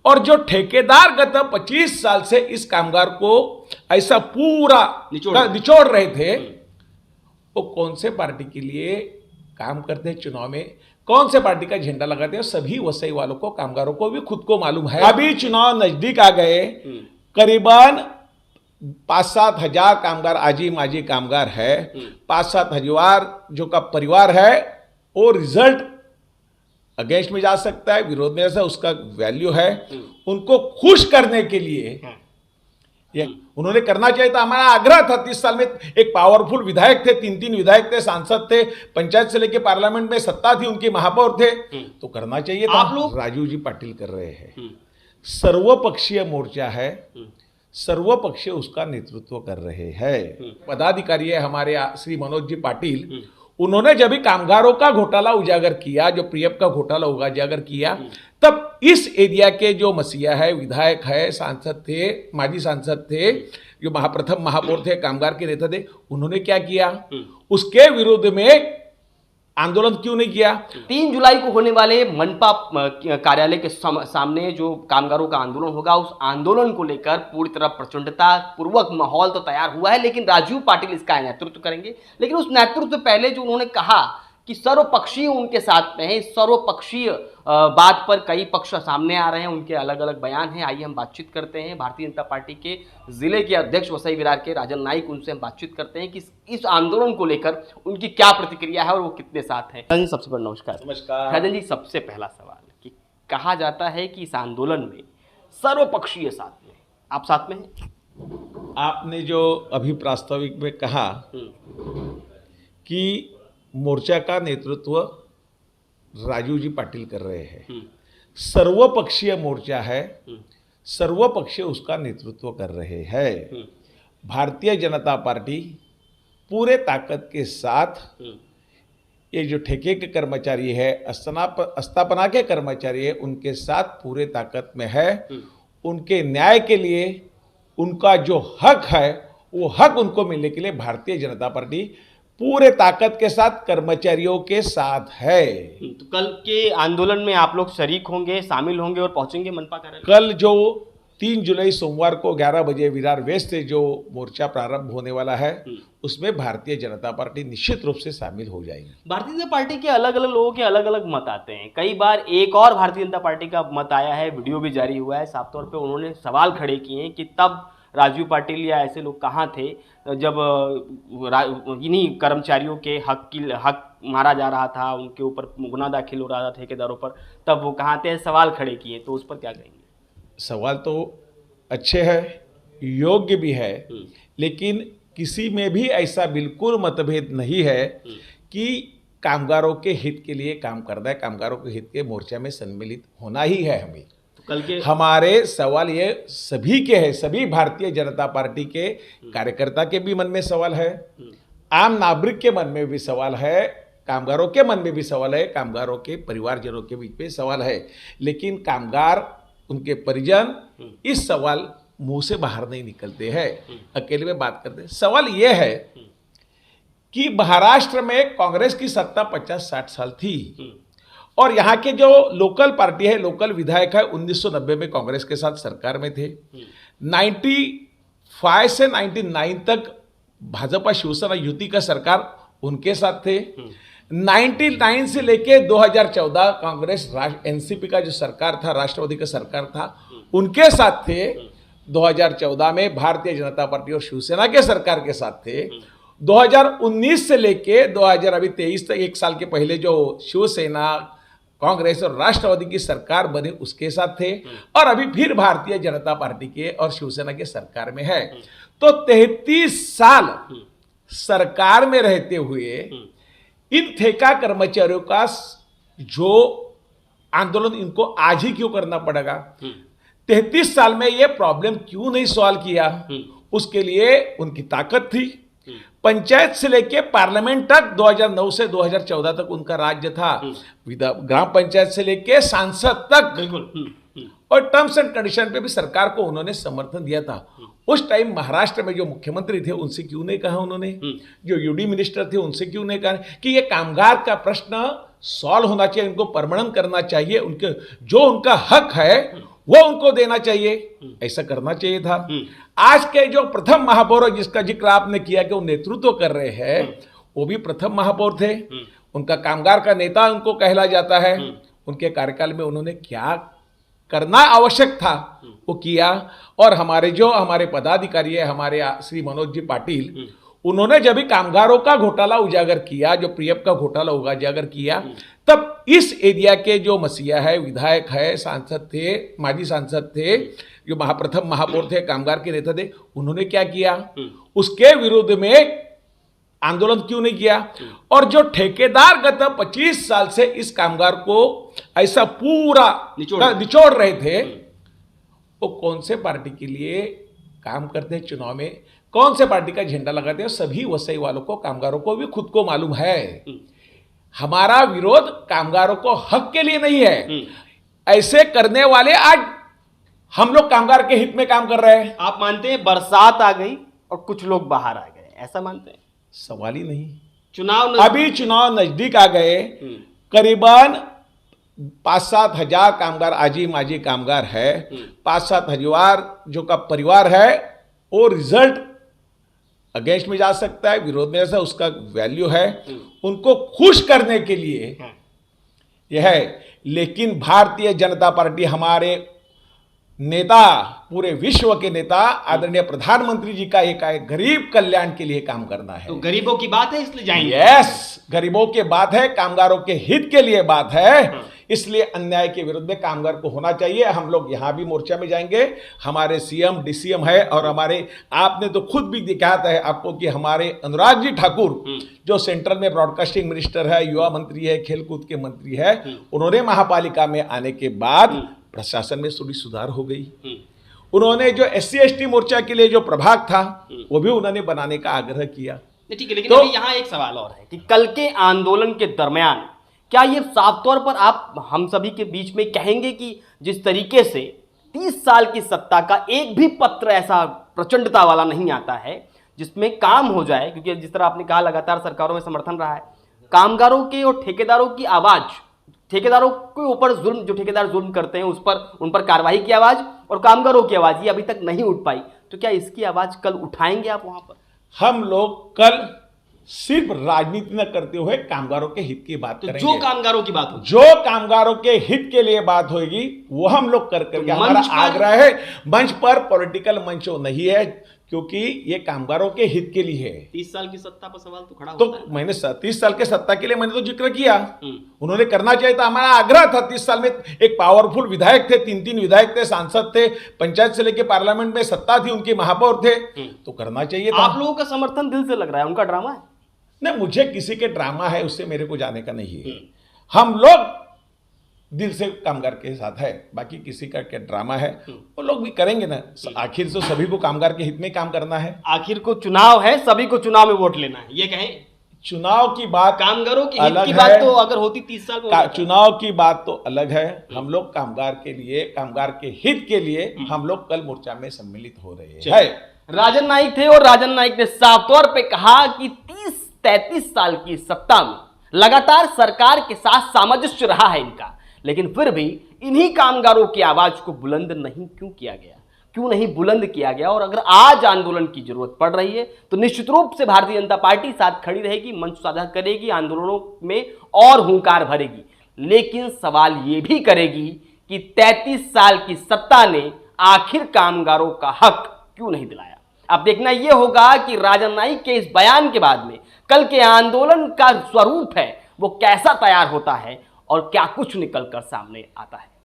और जो ठेकेदार गत 25 साल से इस कामगार को ऐसा पूरा निचोड़ रहे थे, वो कौन से पार्टी के लिए काम करते हैं, चुनाव में कौन से पार्टी का झंडा लगाते हैं, सभी वसई वालों को, कामगारों को भी खुद को मालूम है। अभी चुनाव नजदीक आ गए, करीबन 5-7 हजार कामगार, आजी माजी कामगार है, 5-7 हजार जो का परिवार है, वो रिजल्ट अगेंस्ट में जा सकता है, विरोध में जा सकता है, उसका वैल्यू है। उनको खुश करने के लिए ये उन्होंने करना चाहिए था। हमारा आग्रह था, 30 साल में एक पावरफुल विधायक थे, 3 विधायक थे, सांसद थे, पंचायत से लेकर पार्लियामेंट में सत्ता थी, उनके महापौर थे, तो करना चाहिए था। आप लोग राजीव जी पाटिल कर रहे हैं, सर्वपक्षीय मोर्चा है, सर्वपक्षीय उसका नेतृत्व कर रहे हैं। पदाधिकारी है हमारे श्री मनोज जी पाटिल, उन्होंने जब भी कामगारों का घोटाला उजागर किया, जो पीएफ का घोटाला उजागर किया, तब इस एरिया के जो मसीहा है, विधायक है, सांसद थे, माजी सांसद थे, जो प्रथम महापौर थे, कामगार के नेता थे, उन्होंने क्या किया, उसके विरुद्ध में आंदोलन क्यों नहीं किया। 3 जुलाई को होने वाले मनपा कार्यालय के सामने जो कामगारों का आंदोलन होगा, उस आंदोलन को लेकर पूरी तरह प्रचंडता पूर्वक माहौल तो तैयार हुआ है, लेकिन राजीव पाटिल इसका नेतृत्व करेंगे। लेकिन उस नेतृत्व से पहले जो उन्होंने कहा कि सर्वपक्षीय उनके साथ में है, सर्वपक्षीय बात पर कई पक्ष सामने आ रहे हैं, उनके अलग अलग बयान हैं। आइए हम बातचीत करते हैं भारतीय जनता पार्टी के जिले के अध्यक्ष वसई विरार के राजन नाइक, उनसे हम बातचीत करते हैं कि इस आंदोलन को लेकर उनकी क्या प्रतिक्रिया है और वो कितने साथ हैं। राजन जी, सबसे पहले नमस्कार। नमस्कार राजन जी, सबसे पहला सवाल कि कहा जाता है कि इस आंदोलन में सर्वपक्षीय साथ में, आप साथ में हैं? आपने जो अभी प्रास्ताविक में कहा कि मोर्चा का नेतृत्व राजीव जी पाटिल कर रहे हैं, सर्वपक्षीय मोर्चा है, सर्वपक्षीय उसका नेतृत्व कर रहे हैं। भारतीय जनता पार्टी पूरे ताकत के साथ ये जो ठेके के कर्मचारी है, स्थापना के कर्मचारी है, उनके साथ पूरे ताकत में है। उनके न्याय के लिए उनका जो हक है, वो हक उनको मिलने के लिए भारतीय जनता पार्टी पूरे ताकत के साथ कर्मचारियों के साथ है। तो कल के आंदोलन में आप लोग शरीक होंगे, शामिल होंगे और पहुंचेंगे मनपा कार्यालय? कल जो 3 जुलाई सोमवार को 11 बजे विरार वेस्ट से जो मोर्चा प्रारंभ होने वाला है, उसमें भारतीय जनता पार्टी निश्चित रूप से शामिल हो जाएगी। भारतीय जनता पार्टी के अलग अलग लोगों के अलग अलग मत आते हैं। कई बार एक और भारतीय जनता पार्टी का मत आया है, वीडियो भी जारी हुआ है, साफ तौर पे उन्होंने सवाल खड़े किए हैं कि तब राजीव पाटिल या ऐसे लोग कहाँ थे जब इन्हीं कर्मचारियों के हक मारा जा रहा था, उनके ऊपर गुना दाखिल हो रहा था ठेकेदारों पर, तब वो कहाँ थे, सवाल खड़े किए। तो उस पर क्या कहेंगे? सवाल तो अच्छे हैं, योग्य भी है, लेकिन किसी में भी ऐसा बिल्कुल मतभेद नहीं है कि कामगारों के हित के लिए काम करना है, कामगारों के हित के मोर्चा में सम्मिलित होना ही है हमें। तो कल के हमारे सवाल ये सभी के हैं, सभी भारतीय जनता पार्टी के कार्यकर्ता के भी मन में सवाल है, आम नागरिक के मन में भी सवाल है, कामगारों के मन में भी सवाल है, कामगारों के परिवारजनों के बीच में सवाल है, लेकिन कामगार, उनके परिजन इस सवाल मुंह से बाहर नहीं निकलते हैं, अकेले में बात करते हैं। सवाल यह है कि महाराष्ट्र में कांग्रेस की सत्ता 50-60 साल थी और यहाँ के जो लोकल पार्टी है, लोकल विधायक है, 1990 में कांग्रेस के साथ सरकार में थे। 95 से 99 तक भाजपा शिवसेना युति का सरकार उनके साथ थे। 99 से लेके 2014 कांग्रेस एनसीपी का जो सरकार था, राष्ट्रवादी का सरकार था, उनके साथ थे। 2014 में भारतीय जनता पार्टी और शिवसेना के सरकार के साथ थे। 2019 से लेके 2023 तक, 1 साल के पहले जो शिवसेना, कांग्रेस और राष्ट्रवादी की सरकार बने, उसके साथ थे, और अभी फिर भारतीय जनता पार्टी के और शिवसेना के सरकार में है। तो 33 साल सरकार में रहते हुए इन ठेका कर्मचारियों का जो आंदोलन इनको आज ही क्यों करना पड़ेगा? 33 साल में ये प्रॉब्लम क्यों नहीं सॉल्व किया? उसके लिए उनकी ताकत थी। पंचायत से लेके पार्लियामेंट तक 2009 से 2014 तक उनका राज्य था, ग्राम पंचायत से लेके सांसद तक, बिल्कुल, और टर्म्स एंड कंडीशन पे भी सरकार को उन्होंने समर्थन दिया था। उस टाइम महाराष्ट्र में जो मुख्यमंत्री थे उनसे क्यों नहीं कहा उन्होंने, जो यूडी मिनिस्टर थे उनसे क्यों नहीं कहा कि ये कामगार का प्रश्न सॉल्व होना चाहिए, इनको परमानेंट करना चाहिए, उनके जो उनका हक है वो उनको देना चाहिए, ऐसा करना चाहिए था। आज के जो प्रथम महापौर जिसका जिक्र आपने किया कि वो नेतृत्व कर रहे हैं, वो भी प्रथम महापौर थे। उनका कामगार का नेता उनको कहला जाता है। उनके कार्यकाल में उन्होंने क्या करना आवश्यक था वो किया। और हमारे पदाधिकारी है, हमारे श्री मनोज जी पाटिल, उन्होंने जब भी कामगारों का घोटाला उजागर किया, जो पीएफ का घोटाला उजागर किया, तब इस एरिया के जो मसीहा है, विधायक है, सांसद थे, माजी सांसद थे, जो प्रथम महापौर थे, कामगार के नेता थे, उन्होंने क्या किया, उसके विरुद्ध में आंदोलन क्यों नहीं किया। और जो ठेकेदार गत 25 साल से इस कामगार को ऐसा पूरा निचोड़ रहे थे, वो कौन से पार्टी के लिए काम करते हैं, चुनाव में कौन से पार्टी का झंडा लगाते हैं, सभी वसई वालों को, कामगारों को भी खुद को मालूम है। हमारा विरोध कामगारों को हक के लिए नहीं है। ऐसे करने वाले आज हम लोग कामगार के हित में काम कर रहे हैं। आप मानते हैं बरसात आ गई और कुछ लोग बाहर आ गए, ऐसा मानते हैं? सवाल ही नहीं। अभी चुनाव नजदीक आ गए, करीबन 5-7 हजार कामगार, आजी माजी कामगार है, 5-7 हजार जो का परिवार है, वो रिजल्ट अगेंस्ट में जा सकता है, विरोध में जा, उसका वैल्यू है। उनको खुश करने के लिए यह है। लेकिन भारतीय जनता पार्टी, हमारे नेता, पूरे विश्व के नेता आदरणीय प्रधानमंत्री जी का एक गरीब कल्याण के लिए काम करना है। तो गरीबों की बात है इसलिए जाएंगे। यस, गरीबों के बात है, कामगारों के हित के लिए बात है, इसलिए अन्याय के विरुद्ध में कामगार को होना चाहिए। हम लोग यहां भी मोर्चा में जाएंगे। हमारे सीएम डीसीएम है, और हमारे, आपने तो खुद भी दिखाता है आपको कि हमारे अनुराग जी ठाकुर जो सेंट्रल में ब्रॉडकास्टिंग मिनिस्टर है, युवा मंत्री है, खेलकूद के मंत्री है, उन्होंने महापालिका में आने के बाद प्रशासन में थोड़ी सुधार हो गई। उन्होंने जो SC/ST मोर्चा के लिए जो प्रभाग था वो भी उन्होंने बनाने का आग्रह किया। ठीक है, लेकिन अभी यहाँ एक सवाल और है कि कल के आंदोलन के दरमियान क्या ये साफ तौर पर आप हम सभी के बीच में कहेंगे कि जिस तरीके से 30 साल की सत्ता का एक भी पत्र ऐसा प्रचंडता वाला नहीं आता है जिसमें काम हो जाए, क्योंकि जिस तरह आपने कहा लगातार सरकारों में समर्थन रहा है, कामगारों के और ठेकेदारों की आवाज, ठेकेदारों के ऊपर जुल्म, जो ठेकेदार जुल्म करते हैं उन पर कार्रवाई की आवाज, और कामगारों की आवाज ये अभी तक नहीं उठ पाई, तो क्या इसकी आवाज कल उठाएंगे आप वहां पर? हम लोग कल सिर्फ राजनीति न करते हुए कामगारों के हित की बात करेंगे। जो कामगारों की बात होगी, जो कामगारों के हित के लिए बात होगी वो हम लोग करके, हमारा आग्रह है। मंच पर पॉलिटिकल मंच नहीं है, क्योंकि ये कामगारों के हित के लिए है। 30 साल की सत्ता पर सवाल तो खड़ा तो होता है। मैंने 30 साल के सत्ता के लिए मैंने तो जिक्र किया, उन्होंने करना चाहिए था। हमारा आग्रह था, 30 साल में एक पावरफुल विधायक थे, 3 विधायक थे, सांसद थे, पंचायत से लेकर पार्लियामेंट में सत्ता थी, उनके महापौर थे, तो करना चाहिए था। आप लोगों का समर्थन दिल से लग रहा है, उनका ड्रामा है? नहीं, मुझे किसी के ड्रामा है उससे मेरे को जाने का नहीं है। हम लोग दिल से कामगार के साथ है, बाकी किसी का क्या ड्रामा है वो लोग भी करेंगे ना। आखिर तो सभी को कामगार के हित में काम करना है। आखिर को चुनाव है, सभी को चुनाव में वोट लेना है, ये कहें। चुनाव की बात, कामगारों की हित अलग की है। बात तो अगर होती 30 साल में, चुनाव की बात तो अलग है। हम लोग कामगार के लिए, कामगार के हित के लिए हम लोग कल मोर्चा में सम्मिलित हो रहे हैं। राजन नाईक थे, और राजन नाईक ने साफ तौर पे कहा कि 30-33 साल की सत्ता में लगातार सरकार के साथ सामंजस्य रहा है इनका, लेकिन फिर भी इन्हीं कामगारों की आवाज को बुलंद नहीं क्यों किया गया, क्यों नहीं बुलंद किया गया। और अगर आज आंदोलन की जरूरत पड़ रही है तो निश्चित रूप से भारतीय जनता पार्टी साथ खड़ी रहेगी, मंच साझा करेगी, आंदोलनों में और हुंकार भरेगी, लेकिन सवाल ये भी करेगी कि 33 साल की सत्ता ने आखिर कामगारों का हक क्यों नहीं दिलाया। अब देखना यह होगा कि राजन नाईक के इस बयान के बाद में कल के आंदोलन का स्वरूप है वो कैसा तैयार होता है और क्या कुछ निकल कर सामने आता है।